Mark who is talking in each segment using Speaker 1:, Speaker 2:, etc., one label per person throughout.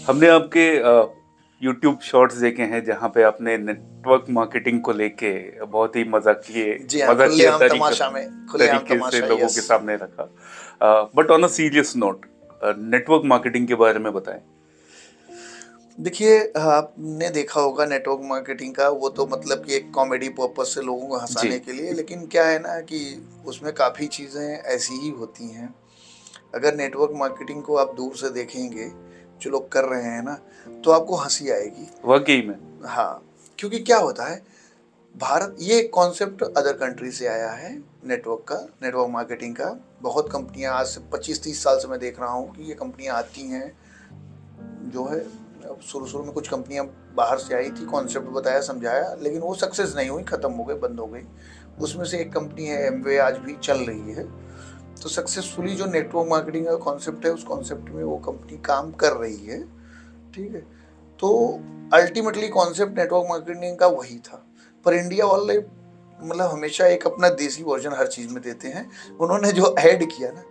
Speaker 1: हमने आपके YouTube shorts देखे हैं जहाँ पे आपने नेटवर्क मार्केटिंग को लेके बहुत ही
Speaker 2: जी हाँ,
Speaker 1: मजाकिया
Speaker 2: खुलेआम
Speaker 1: तरीके से
Speaker 2: तमाशा,
Speaker 1: लोगों
Speaker 2: यस।
Speaker 1: के सामने रखा। But on a serious note, network marketing के बारे में बताएं।
Speaker 2: देखिए, आपने देखा होगा नेटवर्क मार्केटिंग का, वो तो मतलब कि एक कॉमेडी पर्पज़ से लोगों को
Speaker 1: जी।
Speaker 2: हँसाने के लिए, लेकिन क्या है ना कि उसमें काफ़ी चीज़ें ऐसी ही होती हैं। अगर नेटवर्क मार्केटिंग को आप दूर से देखेंगे, जो लोग कर रहे हैं ना, तो आपको हँसी आएगी।
Speaker 1: वाकई में।
Speaker 2: हाँ, क्योंकि क्या होता है, भारत ये कॉन्सेप्ट अदर कंट्री से आया है, नेटवर्क मार्केटिंग का। बहुत कंपनियाँ आज से 25-30 साल से मैं देख रहा हूँ कि ये कंपनियाँ आती हैं, जो है अब शुरू-शुरू में कुछ कंपनियाँ बाहर से आई थी, कॉन्सेप्ट बताया, समझाया, लेकिन वो सक्सेस नहीं हुई, खत्म हो गई, बंद हो गई। उसमें से एक कंपनी है एमवे, आज भी चल रही है। तो सक्सेसफुली जो नेटवर्क मार्केटिंग का कॉन्सेप्ट है, उस कॉन्सेप्ट में वो कंपनी काम कर रही है, ठीक है? तो अल्टीमेटली कॉन्सेप्ट नेटवर्क मार्केटिंग का वही था। पर इंडिया वाले मतलब हमेशा एक अपना देसी वर्जन हर चीज़ में देते हैं। उन्होंने जो ऐड किया ना,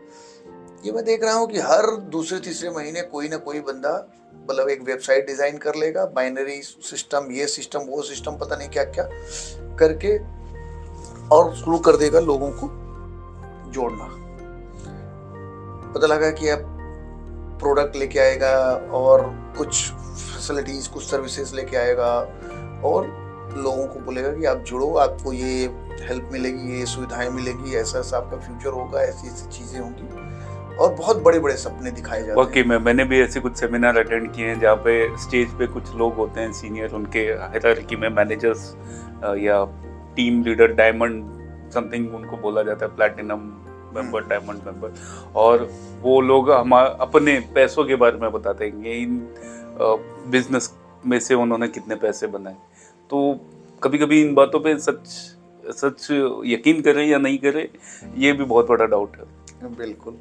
Speaker 2: ये मैं देख रहा हूँ कि हर दूसरे तीसरे महीने कोई ना कोई बंदा मतलब एक वेबसाइट डिजाइन कर लेगा, बाइनरी सिस्टम, ये सिस्टम, वो सिस्टम, पता नहीं क्या क्या करके, और शुरू कर देगा लोगों को जोड़ना। पता लगा कि अब प्रोडक्ट लेके आएगा और कुछ फैसिलिटीज, कुछ सर्विसेज लेके आएगा, और लोगों को बोलेगा कि आप जुड़ो, आपको ये हेल्प मिलेगी, ये सुविधाएं मिलेगी, ऐसा ऐसा आपका फ्यूचर होगा, ऐसी ऐसी चीजें होंगी, और बहुत बड़े बड़े सपने दिखाए जाते
Speaker 1: वाकई
Speaker 2: हैं।
Speaker 1: में मैंने भी ऐसे कुछ सेमिनार अटेंड किए हैं जहाँ पे स्टेज पे कुछ लोग होते हैं सीनियर, उनके हायरार्की में मैनेजर्स या टीम लीडर, डायमंड समथिंग उनको बोला जाता है, प्लैटिनम मेंबर, डायमंड मेंबर, और वो लोग हम अपने पैसों के बारे में बताते हैं कि इन बिजनेस में से उन्होंने कितने पैसे बनाए। तो कभी कभी इन बातों पे सच सच यकीन करें या नहीं करें, ये भी बहुत बड़ा डाउट है।
Speaker 2: बिल्कुल,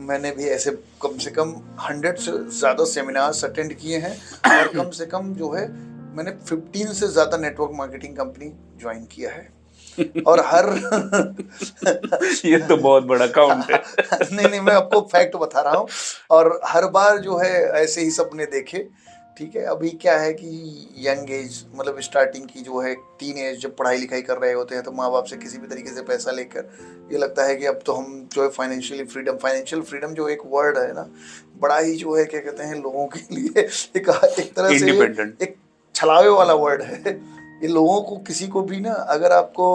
Speaker 2: मैंने भी ऐसे कम से कम 100 से ज़्यादा सेमिनार्स अटेंड किए हैं, और कम से कम जो है मैंने 15 से ज़्यादा नेटवर्क मार्केटिंग कंपनी ज्वाइन किया है, और हर
Speaker 1: ये तो बहुत बड़ा काउंट है।
Speaker 2: नहीं नहीं, मैं आपको फैक्ट बता रहा हूँ, और हर बार जो है ऐसे ही सपने देखे, ठीक है? अभी क्या है कि यंग एज, मतलब स्टार्टिंग की जो है टीन एज, जब पढ़ाई लिखाई कर रहे होते हैं, तो माँ बाप से किसी भी तरीके से पैसा लेकर ये लगता है कि अब तो हम जो है फाइनेंशियल फ्रीडम जो एक वर्ड है ना, बड़ा ही जो है क्या कहते हैं लोगों के लिए एक तरह से
Speaker 1: इंडिपेंडेंट।
Speaker 2: एक छलावे वाला वर्ड है। ये लोगों को, किसी को भी ना, अगर आपको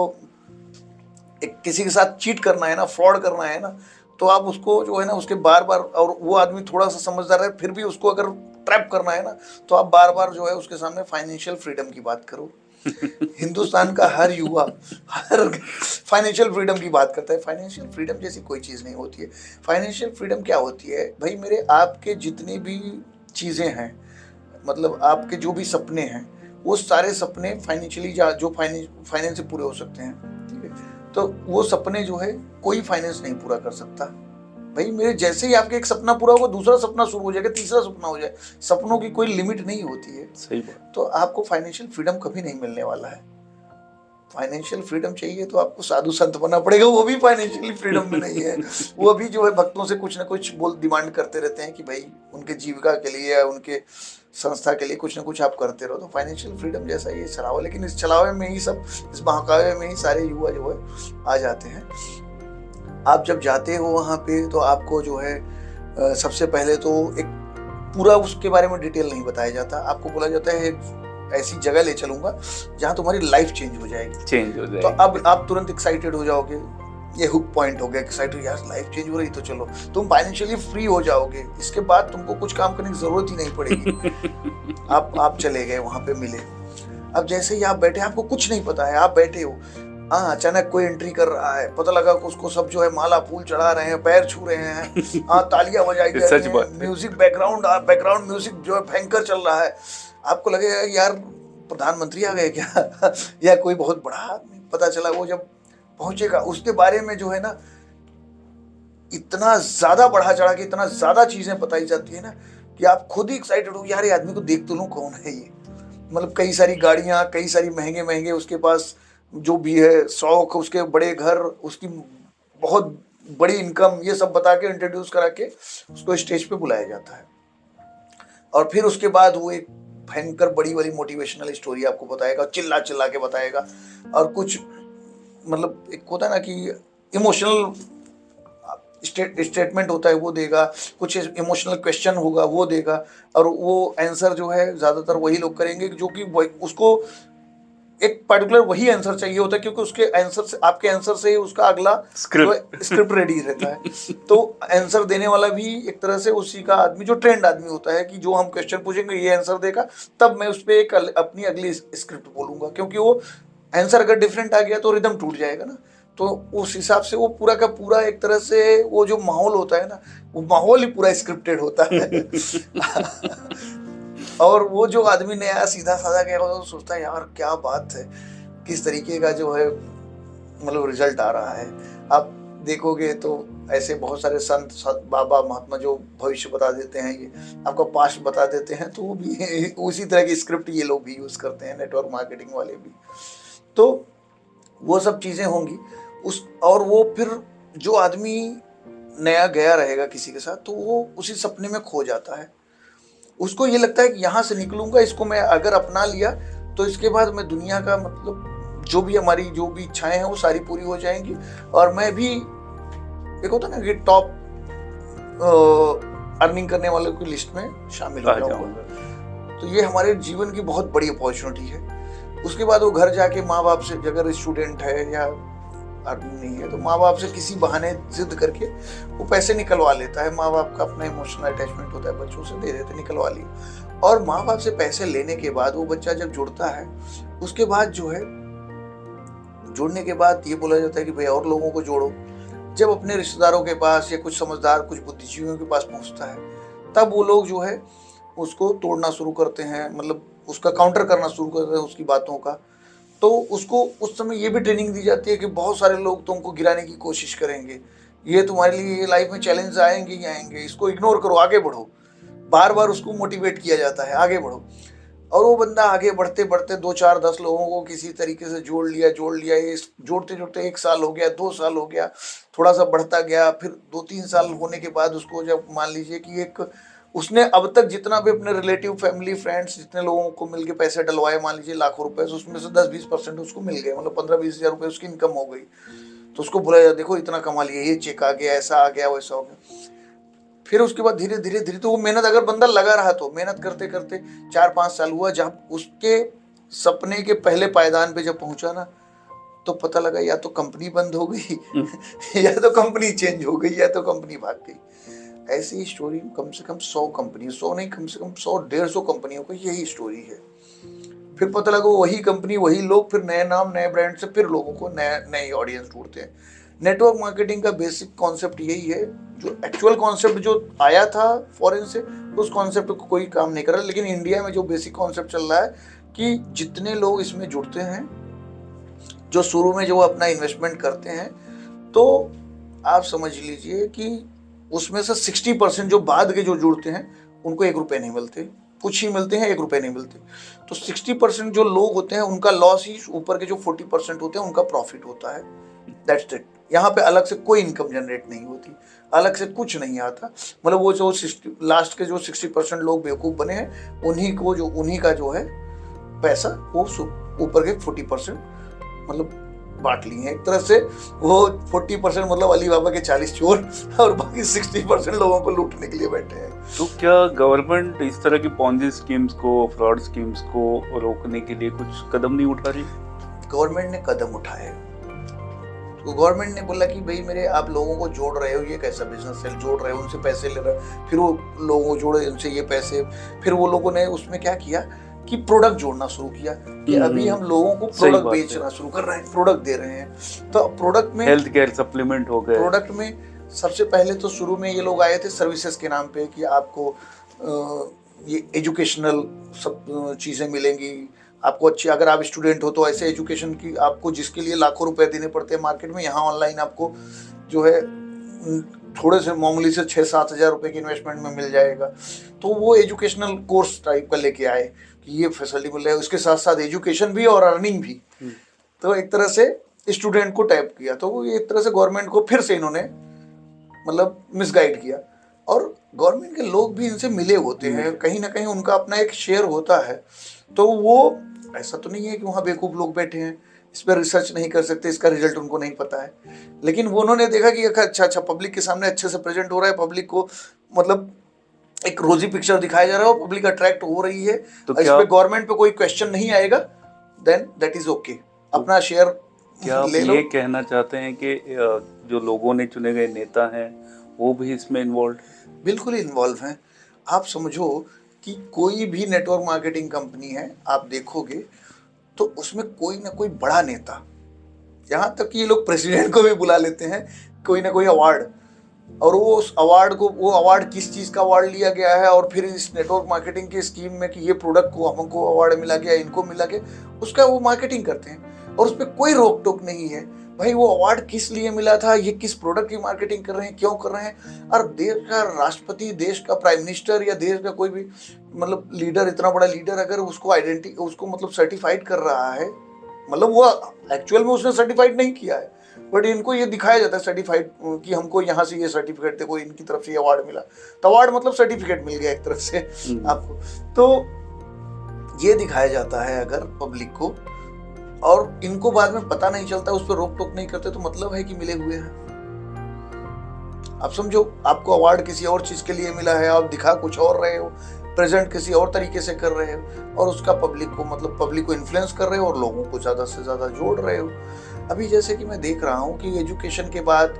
Speaker 2: एक किसी के साथ चीट करना है ना, फ्रॉड करना है ना, तो आप उसको जो है ना, उसके बार बार, और वो आदमी थोड़ा सा समझदार है, फिर भी उसको अगर ट्रैप करना है ना, तो आप बार बार जो है उसके सामने फाइनेंशियल फ्रीडम की बात करो। हिंदुस्तान का हर युवा, हर फाइनेंशियल फ्रीडम की बात करता है। फाइनेंशियल फ्रीडम जैसी कोई चीज़ नहीं होती है। फाइनेंशियल फ्रीडम क्या होती है भाई मेरे, आपके जितनी भी चीज़ें हैं, मतलब आपके जो भी सपने हैं, वो सारे सपने फाइनेंशियली जो फाइनेंस से पूरे हो सकते हैं, ठीक है? तो वो सपने जो है कोई फाइनेंस नहीं पूरा कर सकता। भाई मेरे, जैसे ही आपके एक सपना पूरा होगा, दूसरा सपना शुरू हो जाएगा, तीसरा सपना हो जाए। सपनों की कोई लिमिट नहीं होती है।
Speaker 1: सही बात।
Speaker 2: तो आपको फाइनेंशियल फ्रीडम कभी नहीं मिलने वाला है। फाइनेंशियल फ्रीडम चाहिए तो आपको साधु संत बनना पड़ेगा, वो भी फाइनेंशियली फ्रीडम में नहीं है। वो भी जो है भक्तों से कुछ ना कुछ बोल डिमांड करते रहते हैं कि भाई उनके जीविका के लिए या उनके संस्था के लिए कुछ ना कुछ आप करते रहो। तो फाइनेंशियल फ्रीडम जैसा ये छलावा, लेकिन इस छलावे में ही सब, इस बहकावे में ही सारे युवा जो है आ जाते हैं। आप जब जाते हो वहाँ पे, तो आपको जो है सबसे पहले तो एक पूरा उसके बारे में डिटेल नहीं बताया जाता। आपको बोला जाता है ऐसी जगह ले चलूंगा जहाँ तुम्हारी लाइफ चेंज हो जाएगी।
Speaker 1: चेंज हो
Speaker 2: तो
Speaker 1: जाएगी।
Speaker 2: अब आप तुरंत एक्साइटेड हो जाओगे। ये हुक पॉइंट हो गया, एक्साइटेड, यार लाइफ चेंज हो रही, तो चलो तुम फाइनेंशियली फ्री हो जाओगे। इसके बाद तुमको कुछ काम करने की जरूरत ही नहीं पड़ेगी। आप चले गए वहां पे, मिले। अब जैसे ही आप बैठे, आपको कुछ नहीं पता है, आप बैठे हो, हाँ, अचानक कोई एंट्री कर रहा है, पता लगा कि उसको सब जो है माला फूल चढ़ा रहे हैं, पैर छू रहे हैं, हाँ, तालियां बजाई जा रही
Speaker 1: सच
Speaker 2: हैं,
Speaker 1: बात है।
Speaker 2: म्यूजिक, बैकग्राउंड म्यूजिक जो है भयंकर चल रहा है। आपको लगेगा यार प्रधानमंत्री आ गए क्या या कोई बहुत बड़ा आदमी। पता चला वो जब पहुंचेगा, उसके बारे में जो है ना, इतना ज्यादा बढ़ा चढ़ा के, इतना ज्यादा चीजें बताई जाती है ना, कि आप खुद ही एक्साइटेड हो, यार ये आदमी को देख तो लूं, कौन है ये। मतलब कई सारी गाड़ियां, कई सारी महंगे महंगे उसके पास जो भी है शौक, उसके बड़े घर, उसकी बहुत बड़ी इनकम, ये सब बता के, इंट्रोड्यूस करा के उसको स्टेज पे बुलाया जाता है। और फिर उसके बाद वो एक भयंकर बड़ी वाली मोटिवेशनल स्टोरी आपको बताएगा, चिल्ला चिल्ला के बताएगा। और कुछ मतलब एक होता है ना कि इमोशनल स्टेटमेंट होता है वो देगा, कुछ इमोशनल क्वेश्चन होगा वो देगा, और वो आंसर जो है ज़्यादातर वही लोग करेंगे जो कि उसको एक पर्टिकुलर वही आंसर चाहिए होता है, क्योंकि उसके आंसर से, आपके आंसर से उसका अगला स्क्रिप्ट रेडी रहता है। तो आंसर देने वाला भी एक तरह से उसी का आदमी, जो ट्रेंड आदमी होता है कि जो हम क्वेश्चन पूछेंगे ये आंसर देगा, तब मैं उस पर एक अपनी अगली स्क्रिप्ट बोलूंगा, क्योंकि वो आंसर अगर डिफरेंट आ गया तो रिदम टूट जाएगा ना। तो उस हिसाब से वो पूरा का पूरा एक तरह से वो जो माहौल होता है ना, वो माहौल ही पूरा स्क्रिप्टेड होता है। और वो जो आदमी नया सीधा साधा गया तो सोचता है यार क्या बात है, किस तरीके का जो है मतलब रिजल्ट आ रहा है। आप देखोगे तो ऐसे बहुत सारे संत बाबा महात्मा जो भविष्य बता देते हैं, ये आपका पास्ट बता देते हैं, तो वो भी उसी तरह की स्क्रिप्ट ये लोग भी यूज करते हैं, नेटवर्क मार्केटिंग वाले भी। तो वो सब चीजें होंगी उस, और वो फिर जो आदमी नया गया रहेगा किसी के साथ, तो वो उसी सपने में खो जाता है। उसको ये लगता है कि यहाँ से निकलूंगा, इसको मैं अगर अपना लिया तो इसके बाद मैं दुनिया का मतलब जो भी हमारी जो भी इच्छाएं हैं वो सारी पूरी हो जाएंगी, और मैं भी एक होता ना कि टॉप अर्निंग करने वालों की लिस्ट में शामिल हो जाऊंगा। तो ये हमारे जीवन की बहुत बड़ी अपॉर्चुनिटी है। उसके बाद वो घर जाके माँ बाप से, अगर स्टूडेंट है या अर्निंग नहीं है, तो माँ बाप से किसी बहाने जिद करके वो पैसे निकलवा लेता है। माँ बाप का अपना इमोशनल अटैचमेंट होता है, बच्चों से दे देते, निकलवा लिए। और माँ बाप से पैसे लेने के बाद वो बच्चा जब जुड़ता है, उसके बाद जो है जुड़ने के बाद ये बोला जाता है कि भाई और लोगों को जोड़ो। जब अपने रिश्तेदारों के पास या कुछ समझदार, कुछ बुद्धिजीवियों के पास पहुंचता है, तब वो लोग जो है उसको तोड़ना शुरू करते हैं, मतलब उसका काउंटर करना शुरू करते हैं उसकी बातों का। तो उसको उस समय ये भी ट्रेनिंग दी जाती है कि बहुत सारे लोग तुमको गिराने की कोशिश करेंगे, ये तुम्हारे लिए लाइफ में चैलेंज आएंगे ही आएंगे, इसको इग्नोर करो, आगे बढ़ो। बार बार उसको मोटिवेट किया जाता है आगे बढ़ो। और वो बंदा आगे बढ़ते बढ़ते 2 4 10 लोगों को किसी तरीके से जोड़ लिया, ये जोड़ते जोड़ते 1 साल हो गया, 2 साल हो गया, थोड़ा सा बढ़ता गया। फिर 2 3 साल होने के बाद उसको जब मान लीजिए कि एक उसने अब तक जितना भी अपने रिलेटिव, फैमिली, फ्रेंड्स, जितने लोगों को मिलके पैसे डलवाए, मान लीजिए लाखों रुपए, तो उसमें से 10-20% उसको मिल गए, मतलब 15-20 हज़ार रुपए उसकी इनकम हो गई। तो उसको बोला जाए देखो इतना कमा लिया, ये चेक आ गया, ऐसा आ गया, वैसा हो गया। फिर उसके बाद धीरे धीरे धीरे तो वो मेहनत, अगर बंदा लगा रहा तो मेहनत करते करते 4-5 साल हुआ, जब उसके सपने के पहले पायदान पे जब पहुंचा ना, तो पता लगा या तो कंपनी बंद हो गई या तो कंपनी चेंज हो गई, या तो कंपनी भाग गई। ऐसी स्टोरी कम से कम 100 कंपनी, 100 नहीं, कम से कम 100-150 कंपनियों की यही स्टोरी है। फिर पता लगा वही कंपनी, वही लोग, फिर नए नाम, नए ब्रांड से फिर लोगों को नए ऑडियंस ढूंढते हैं। नेटवर्क मार्केटिंग का बेसिक कॉन्सेप्ट यही है। जो एक्चुअल कॉन्सेप्ट जो आया था फॉरेन से, उस कॉन्सेप्ट को कोई काम नहीं कर रहा, लेकिन इंडिया में जो बेसिक कॉन्सेप्ट चल रहा है कि जितने लोग इसमें जुड़ते हैं, जो शुरू में जो अपना इन्वेस्टमेंट करते हैं, तो आप समझ लीजिए कि उसमें से 60% जो बाद के जो जुड़ते हैं उनको 1 रुपये नहीं मिलते, कुछ ही मिलते हैं, 1 रुपये नहीं मिलते। तो 60% जो लोग होते हैं उनका लॉस ही, ऊपर के जो 40% होते हैं उनका प्रॉफिट होता है। That's it. यहाँ पे अलग से कोई इनकम जनरेट नहीं होती, अलग से कुछ नहीं आता। मतलब वो जो लास्ट के जो 60% लोग बेवकूफ़ बने हैं, उन्हीं का जो है पैसा वो ऊपर के 40% मतलब बांट लिए हैं एक तरह से। वो 40% मतलब अली बाबा के 40 चोर, और बाकी 60% लोगों को लूटने के लिए बैठे हैं।
Speaker 1: तो क्या गवर्नमेंट इस तरह की पॉन्जी स्कीम्स को, फ्रॉड स्कीम्स को रोकने के लिए कुछ कदम नहीं उठा रही?
Speaker 2: गवर्नमेंट ने कदम उठाए। तो गवर्नमेंट ने बोला कि भाई मेरे आप लोगों को जोड़ रहे हो, ये कैसा बिजनेस है, जोड़ रहे हो, उनसे पैसे ले रहे हो, फिर वो लोगों को जोड़े, उनसे ये पैसे। फिर वो लोगों ने उसमें क्या किया कि प्रोडक्ट जोड़ना शुरू किया कि अभी हम लोगों को प्रोडक्ट बेचना शुरू कर रहे हैं, प्रोडक्ट दे रहे हैं। तो प्रोडक्ट में
Speaker 1: हेल्थ केयर सप्लीमेंट हो गए।
Speaker 2: प्रोडक्ट में सबसे पहले तो शुरू में ये लोग आए थे सर्विसेज के नाम पे कि आपको ये एजुकेशनल सब चीज़ें मिलेंगी आपको अच्छी। अगर आप स्टूडेंट हो तो ऐसे एजुकेशन की आपको, जिसके लिए लाखों रुपए देने पड़ते हैं मार्केट में, यहाँ ऑनलाइन आपको जो है थोड़े से मामूली से 6-7 हज़ार रुपये की इन्वेस्टमेंट में मिल जाएगा। तो वो एजुकेशनल कोर्स टाइप का लेके आए कि ये फैसिलिटी मिल रहा है, उसके साथ साथ एजुकेशन भी और अर्निंग भी। तो एक तरह से स्टूडेंट को टैप किया। तो वो एक तरह से गवर्नमेंट को फिर से इन्होंने मतलब मिसगाइड किया। और गवर्नमेंट के लोग भी इनसे मिले होते हैं, कहीं ना कहीं उनका अपना एक शेयर होता है। तो वो ऐसा तो नहीं है कि वहाँ बेवकूफ़ लोग बैठे हैं, इस पर रिसर्च नहीं कर सकते, इसका रिजल्ट उनको नहीं पता है। लेकिन वो उन्होंने देखा कि अच्छा पब्लिक के सामने अच्छे से प्रेजेंट हो रहा है, पब्लिक को मतलब एक रोजी पिक्चर दिखाया जा रहा है और पब्लिक अट्रैक्ट हो रही है,
Speaker 1: तो
Speaker 2: इस
Speaker 1: क्या
Speaker 2: पे गवर्नमेंट पे कोई क्वेश्चन नहीं आएगा, देन दैट इज ओके, अपना शेयर
Speaker 1: क्या आप
Speaker 2: ले लो।
Speaker 1: ये कहना चाहते हैं कि जो लोगों ने चुने गए नेता हैं वो भी इसमें इन्वॉल्व?
Speaker 2: बिल्कुल इन्वॉल्व हैं। आप समझो कि कोई भी नेटवर्क मार्केटिंग कंपनी है, आप देखोगे तो उसमें कोई ना कोई बड़ा नेता, यहाँ तक कि ये लोग प्रेसिडेंट को भी बुला लेते हैं, कोई ना कोई अवार्ड, और वो उस अवार्ड को, वो अवार्ड किस चीज़ का अवार्ड लिया गया है और फिर इस नेटवर्क मार्केटिंग की स्कीम में कि ये प्रोडक्ट को हमको अवार्ड मिला गया, इनको मिला गया, उसका वो मार्केटिंग करते हैं और उस पर कोई रोक टोक नहीं है। भाई वो अवार्ड किस लिए मिला था, ये किस प्रोडक्ट की मार्केटिंग कर रहे हैं, क्यों कर रहे हैं। और देश का राष्ट्रपति, देश का प्राइम मिनिस्टर या देश का कोई भी मतलब लीडर, इतना बड़ा लीडर अगर उसको उसको मतलब सर्टिफाइड कर रहा है, मतलब वो एक्चुअल में उसने सर्टिफाइड नहीं किया है, बट इनको ये दिखाया जाता है सर्टिफाइड कि हमको यहाँ से ये सर्टिफिकेट देखो, इनकी तरफ से ये अवार्ड मिला, तो अवार्ड मतलब सर्टिफिकेट मिल गया एक तरफ से आपको, तो ये दिखाया जाता है अगर पब्लिक को, और इनको बाद में पता नहीं चलता, उस पर रोक टोक नहीं करते, तो मतलब है कि मिले हुए हैं। आप समझो, आपको अवार्ड किसी और चीज के लिए मिला है, आप दिखा कुछ और रहे हो, प्रेजेंट किसी और तरीके से कर रहे हो, और उसका पब्लिक को मतलब पब्लिक को इन्फ्लुएंस कर रहे हो और लोगों को ज़्यादा से ज़्यादा जोड़ रहे हो। अभी जैसे कि मैं देख रहा हूँ कि एजुकेशन के बाद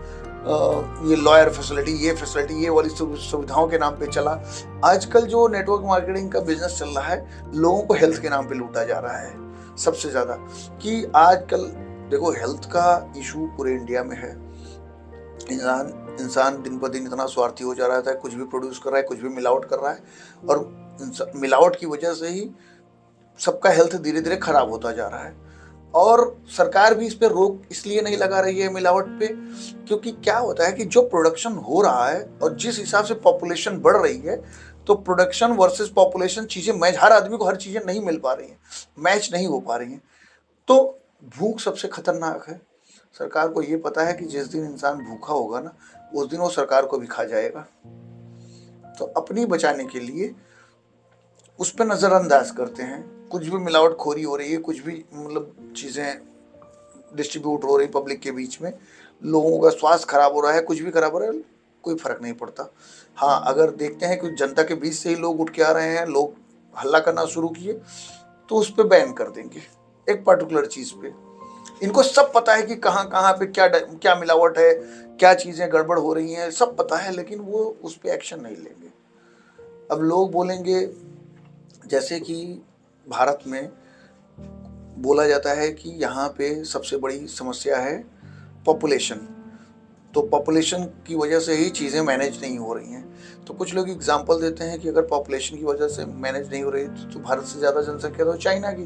Speaker 2: ये लॉयर फैसिलिटी, ये फैसिलिटी, ये वाली सुविधाओं के नाम पे चला। आजकल जो नेटवर्क मार्केटिंग का बिजनेस चल रहा है, लोगों को हेल्थ के नाम पे लूटा जा रहा है सबसे ज़्यादा। कि आजकल देखो हेल्थ का इशू पूरे इंडिया में है, इंसान दिन ब दिन इतना स्वार्थी हो जा रहा था, कुछ भी प्रोड्यूस कर रहा है, कुछ भी मिलावट कर रहा है, और मिलावट की वजह से ही सबका हेल्थ धीरे धीरे खराब होता जा रहा है। और सरकार भी इस पे रोक इसलिए नहीं लगा रही है मिलावट पे, क्योंकि क्या होता है कि जो प्रोडक्शन हो रहा है और जिस हिसाब से पॉपुलेशन बढ़ रही है, तो प्रोडक्शन वर्सेस पॉपुलेशन चीजें मैच, हर आदमी को हर चीजें नहीं मिल पा रही हैं, मैच नहीं हो पा रही हैं। तो भूख सबसे खतरनाक है। सरकार को ये पता है कि जिस दिन इंसान भूखा होगा ना, उस दिन वो सरकार को भी खा जाएगा। तो अपनी बचाने के लिए उस पर नज़रअंदाज करते हैं, कुछ भी मिलावटखोरी हो रही है, कुछ भी मतलब चीज़ें डिस्ट्रीब्यूट हो रही पब्लिक के बीच में, लोगों का स्वास्थ्य खराब हो रहा है, कुछ भी खराब हो रहा है, कोई फर्क नहीं पड़ता। हाँ, अगर देखते हैं कि जनता के बीच से ही लोग उठ के आ रहे हैं, लोग हल्ला करना शुरू किए, तो उस पर बैन कर देंगे एक पर्टिकुलर चीज़ पे। इनको सब पता है कि कहाँ कहाँ पे क्या क्या मिलावट है, क्या चीज़ें गड़बड़ हो रही हैं, सब पता है, लेकिन वो उस पर एक्शन नहीं लेंगे। अब लोग बोलेंगे, जैसे कि भारत में बोला जाता है कि यहाँ पे सबसे बड़ी समस्या है पॉपुलेशन, तो पॉपुलेशन की वजह से ही चीज़ें मैनेज नहीं हो रही हैं। तो कुछ लोग एग्जांपल देते हैं कि अगर पॉपुलेशन की वजह से मैनेज नहीं हो रही, तो भारत से ज़्यादा जनसंख्या तो चाइना की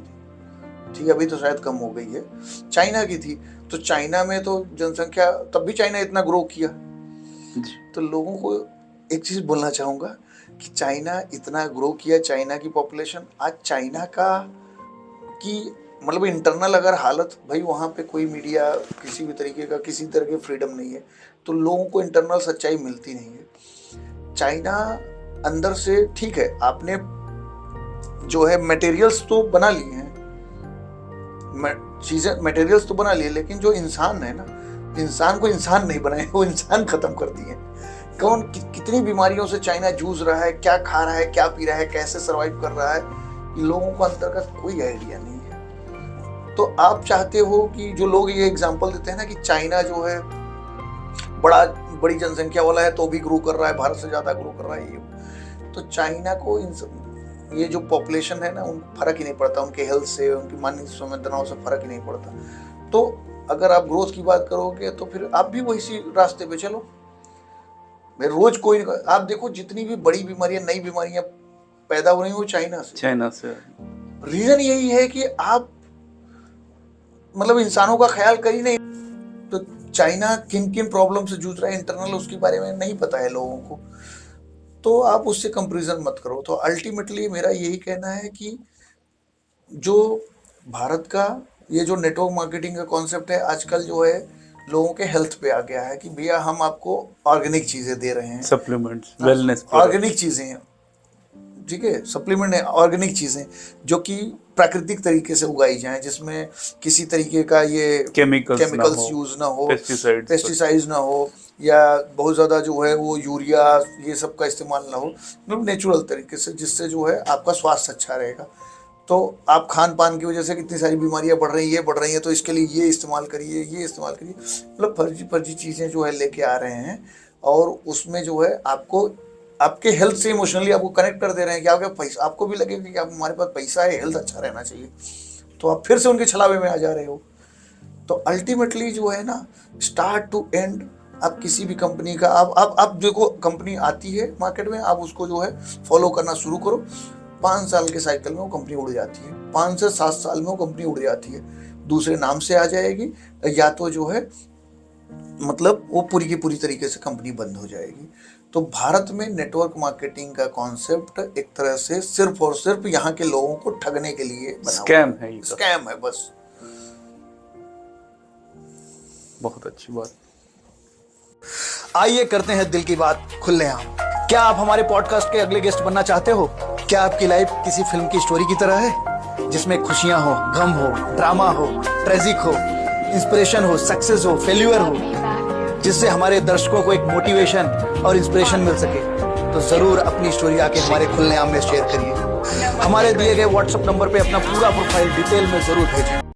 Speaker 2: थी, अभी तो शायद कम हो गई है, चाइना की थी। तो चाइना में तो जनसंख्या, तब भी चाइना इतना ग्रो किया। तो लोगों को एक चीज़ बोलना चाहूँगा कि चाइना इतना ग्रो किया, चाइना की पॉपुलेशन, आज चाइना का कि मतलब इंटरनल अगर हालत, भाई वहाँ पे कोई मीडिया किसी भी तरीके का, किसी तरह की फ्रीडम नहीं है, तो लोगों को इंटरनल सच्चाई मिलती नहीं है। चाइना अंदर से ठीक है, आपने जो है मटेरियल्स तो बना लिए हैं, चीज़ें मटेरियल्स तो बना लिए, लेकिन जो इंसान है ना, इंसान को इंसान नहीं बनाए, वो इंसान खत्म कर दिए। कौन कितनी बीमारियों से चाइना जूझ रहा है, क्या खा रहा है, क्या पी रहा है, कैसे सरवाइव कर रहा है, लोगों को अंदर का कोई आइडिया नहीं है। तो आप चाहते हो कि जो लोग ये एग्जांपल देते हैं ना कि चाइना जो है बड़ी जनसंख्या वाला है तो भी ग्रो कर रहा है, भारत से ज़्यादा ग्रो कर रहा है, ये तो चाइना को ये जो पॉपुलेशन है ना, उन फर्क ही नहीं पड़ता, उनके हेल्थ से, उनकी मानसिक संवेदनाओं से फर्क ही नहीं पड़ता। तो अगर आप ग्रोथ की बात करोगे तो फिर आप भी वही रास्ते पे चलो। मैं रोज कोई, आप देखो जितनी भी बड़ी बीमारियां, नई बीमारियां पैदा हो रही हैं, वो चाइना से। रीजन यही है कि आप मतलब इंसानों का ख्याल कर ही नहीं। तो चाइना किन किन प्रॉब्लम से जूझ रहा है इंटरनल, उसके बारे में नहीं पता है लोगों को, तो आप उससे कंपैरिजन मत करो। तो अल्टीमेटली मेरा यही कहना है कि जो भारत का ये जो नेटवर्क मार्केटिंग का कॉन्सेप्ट है आजकल जो है, लोगों के हेल्थ पे आ गया है कि भैया हम आपको ऑर्गेनिक चीजें दे रहे हैं,
Speaker 1: सप्लीमेंट्स, वेलनेस,
Speaker 2: ऑर्गेनिक चीजें, ठीक है, सप्लीमेंट है, ऑर्गेनिक चीजें जो कि प्राकृतिक तरीके से उगाई जाएं, जिसमें किसी तरीके का ये केमिकल्स यूज ना हो, पेस्टिसाइड्स ना हो, या बहुत ज़्यादा जो है वो यूरिया ये सब का इस्तेमाल ना हो, मतलब नेचुरल तरीके से, जिससे जो है आपका स्वास्थ्य अच्छा रहेगा। तो आप खान पान की वजह से कितनी सारी बीमारियां बढ़ रही हैं, तो इसके लिए ये इस्तेमाल करिए, मतलब फर्जी चीज़ें जो है लेके आ रहे हैं, और उसमें जो है आपको आपके हेल्थ से इमोशनली आपको कनेक्ट कर दे रहे हैं कि आपके पैसा, आपको भी लगेगा कि आप हमारे पास पैसा है, हेल्थ अच्छा रहना चाहिए, तो आप फिर से उनके छलावे में आ जा रहे हो। तो अल्टीमेटली जो है ना, स्टार्ट टू एंड, आप किसी भी कंपनी का आप देखो, कंपनी आती है मार्केट में, आप उसको जो है फॉलो करना शुरू करो, 5 साल के साइकिल में वो कंपनी उड़ जाती है, 5 से 7 साल में वो कंपनी उड़ जाती है, दूसरे नाम से आ जाएगी, या तो जो है मतलब वो पूरी की पूरी तरीके से कंपनी बंद हो जाएगी। तो भारत में नेटवर्क मार्केटिंग का कॉन्सेप्ट एक तरह से सिर्फ और सिर्फ यहाँ के लोगों को ठगने के लिए बना, स्कैम है बस।
Speaker 1: बहुत अच्छी बात।
Speaker 2: आइए करते हैं दिल की बात खुलेआम। क्या आप हमारे पॉडकास्ट के अगले गेस्ट बनना चाहते हो? क्या आपकी लाइफ किसी फिल्म की स्टोरी की तरह है, जिसमें खुशियां हो, गम हो, ड्रामा हो, ट्रेजिक हो, इंस्पिरेशन हो, सक्सेस हो, फेल्यूर हो, जिससे हमारे दर्शकों को एक मोटिवेशन और इंस्पिरेशन मिल सके? तो जरूर अपनी स्टोरी आके हमारे खुलेआम में शेयर करिए। हमारे दिए गए व्हाट्सएप नंबर पे अपना पूरा प्रोफाइल डिटेल में जरूर भेजें।